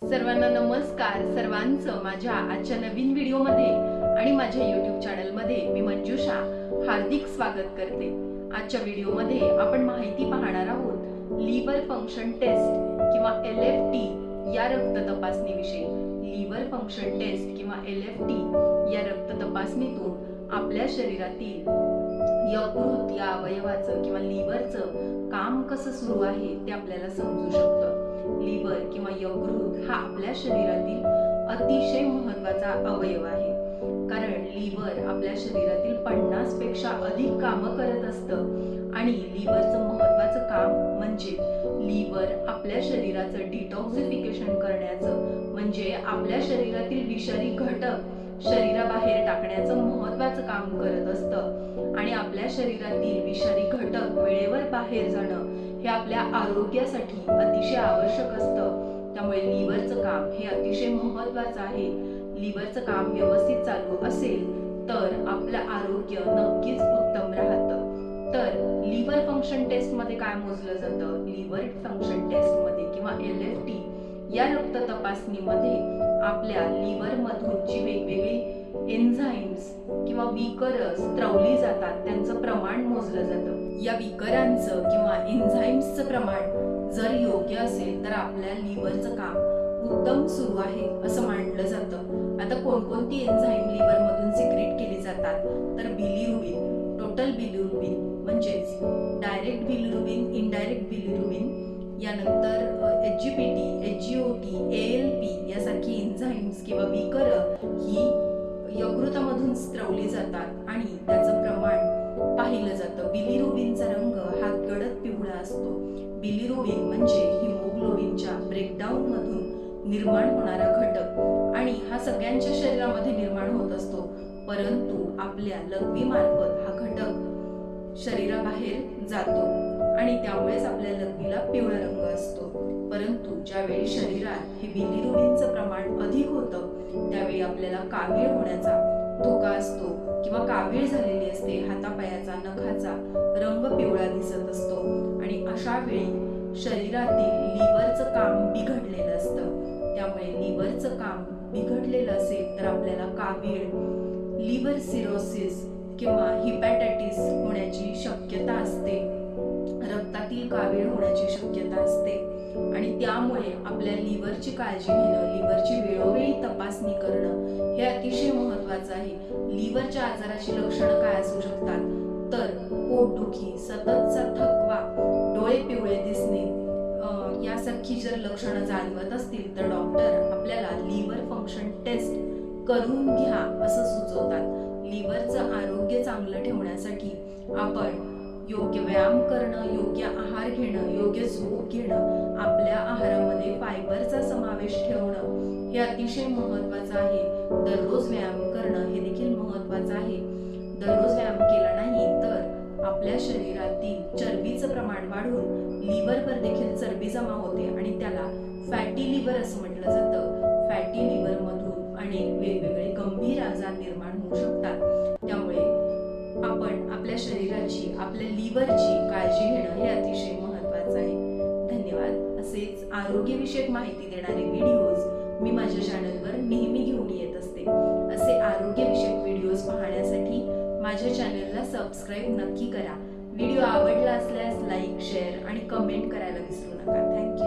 सर्वांना नमस्कार. सर्वांचं माझ्या आजच्या नवीन व्हिडिओमध्ये आणि माझ्या YouTube चॅनलमध्ये मी मंजुषा हार्दिक स्वागत करते. आजच्या व्हिडिओमध्ये आपण माहिती पाहणार आहोत लिव्हर फंक्शन टेस्ट किंवा LFT या रक्त तपासणीविषयी. लिव्हर फंक्शन टेस्ट किंवा LFT या रक्त तपासणीतून आपल्या शरीरातील यकृत या अवयवाचं किंवा लिव्हरचं काम कसं सुरू आहे ते आपल्याला समजू शकतं. लिव्हर किंवा यकृत हा आपल्या शरीरातील अतिशय महत्त्वाचा अवयव आहे, कारण लिव्हर आपल्या शरीरातील 50 पेक्षा अधिक कामं करत असतं. आणि लिव्हरचं महत्त्वाचं काम म्हणजे लिव्हर आपल्या शरीराचं डिटॉक्सिफिकेशन करण्याचं, म्हणजे आपल्या शरीरातील विषारी घटक शरीराबाहेर टाकण्याचं महत्त्वाचं काम करत असतं. आणि आपल्या शरीरातील विषारी घटक वेळेवर बाहेर जाणं हे आपल्या आरोग्यासाठी अतिशय आवश्यक असतं. त्यामुळे लिव्हरचं काम हे अतिशय महत्त्वाचं आहे. लिव्हरचं काम व्यवस्थित चालू असेल तर आपलं आरोग्य नक्कीच उत्तम राहतं. तर लिव्हर फंक्शन टेस्ट मध्ये काय मोजलं जातं? लिव्हर फंक्शन टेस्ट मध्ये किंवा LFT या रक्त तपासणीमध्ये आपल्या लिव्हर मधून जी वेगवेगळी एन्झाईम्स किंवा विकर स्त्रवली जातात त्यांचं प्रमाण मोजलं जातं. या विकरांचं किंवा एन्झाईम्सचं प्रमाण जर योग्य असेल तर आपल्या लिव्हरचं काम उत्तम सुरू आहे असं मानलं जातं. आता कोणकोणती एन्झाईम लिव्हर मधून सिक्रेट केली जातात तर बिलिरुबिन, टोटल बिलिरुबिन म्हणजेच डायरेक्ट बिलिरुबिन, इनडायरेक्ट बिलिरुबिन, यानंतर HGPT, HGOT, ALP यासारखी एन्झाईम्स किंवा विकर ही यकृतामधून स्त्रवली जातात आणि त्याचं प्रमाण पाहिलं जातं. बिलिरुबिनचा रंग हा गडद पिवळा असतो. बिलिरुबिन म्हणजे हिमोग्लोबिनच्या ब्रेकडाऊन मधून निर्माण होणारा घटक आणि हा सगळ्यांच्या शरीरामध्ये निर्माण होत असतो, परंतु आपल्या लघवीमार्फत हा घटक शरीराबाहेर जातो आणि त्यामुळेच आपल्या लघवीला पिवळा रंग असतो. परंतु ज्यावेळी शरीरात हे बिलिरुबिनचं प्रमाण अधिक होतं त्यावेळी आपल्याला कावीळ होण्याचा धोका असतो किंवा कावीळ झालेली असते. हातापायाचा, नखाचा रंग पिवळा दिसत असतो आणि अशा वेळी शरीरातील लिव्हरचं काम बिघडलेलं असतं. त्यामुळे लिव्हरचं काम बिघडलेलं असेल तर आपल्याला कावीळ, लिव्हर सिरोसिस किंवा हिपॅटायटिस होण्याची शक्यता असते. रक्तातील कावीळ होण्याची शक्यता असते आणि त्यामुळे आपल्या लिव्हरची काळजी घेणं, लिव्हरची वेळोवेळी तपासणी करणं हे अतिशय महत्त्वाचं आहे. लिव्हरच्या आजाराची लक्षणं काय असू शकतात तर पोटदुखी, सततचा थकवा, डोळे पिवळे दिसणे यासारखी जर लक्षणं जाणवत असतील तर डॉक्टर आपल्याला लिव्हर फंक्शन टेस्ट करून घ्या असं सुचवतात. लिव्हरचं आरोग्य चांगलं ठेवण्यासाठी आपण योग्य व्यायाम करणं, योग्य आहार घेणं, योग्य झोप घेणं, आपल्या आहारामध्ये फायबरचा समावेश ठेवणं हे अतिशय महत्त्वाचं आहे. दररोज व्यायाम करणं हे देखील महत्त्वाचं आहे. दररोज व्यायाम केला नाही तर आपल्या शरीरातील चरबीचं प्रमाण वाढून लिव्हरवर देखील चरबी जमा होते आणि त्याला फॅटी लिव्हर असं म्हटलं जातं. फॅटी लिव्हर मधून अनेक वेगवेगळे गंभीर आजार निर्माण होऊ शकतात. त्यामुळे आपण आपल्या शरीराची, आपल्या लिव्हरची काळजी घेणं हे अतिशय महत्त्वाचं आहे. धन्यवाद. असेच आरोग्यविषयक माहिती देणारे व्हिडिओज मी माझ्या चॅनलवर नेहमी घेऊन येत असते. असे आरोग्यविषयक व्हिडिओज पाहण्यासाठी माझ्या चॅनलला सबस्क्राईब नक्की करा. व्हिडिओ आवडला असल्यास लाईक, शेअर आणि कमेंट करायला विसरू नका. थँक्यू.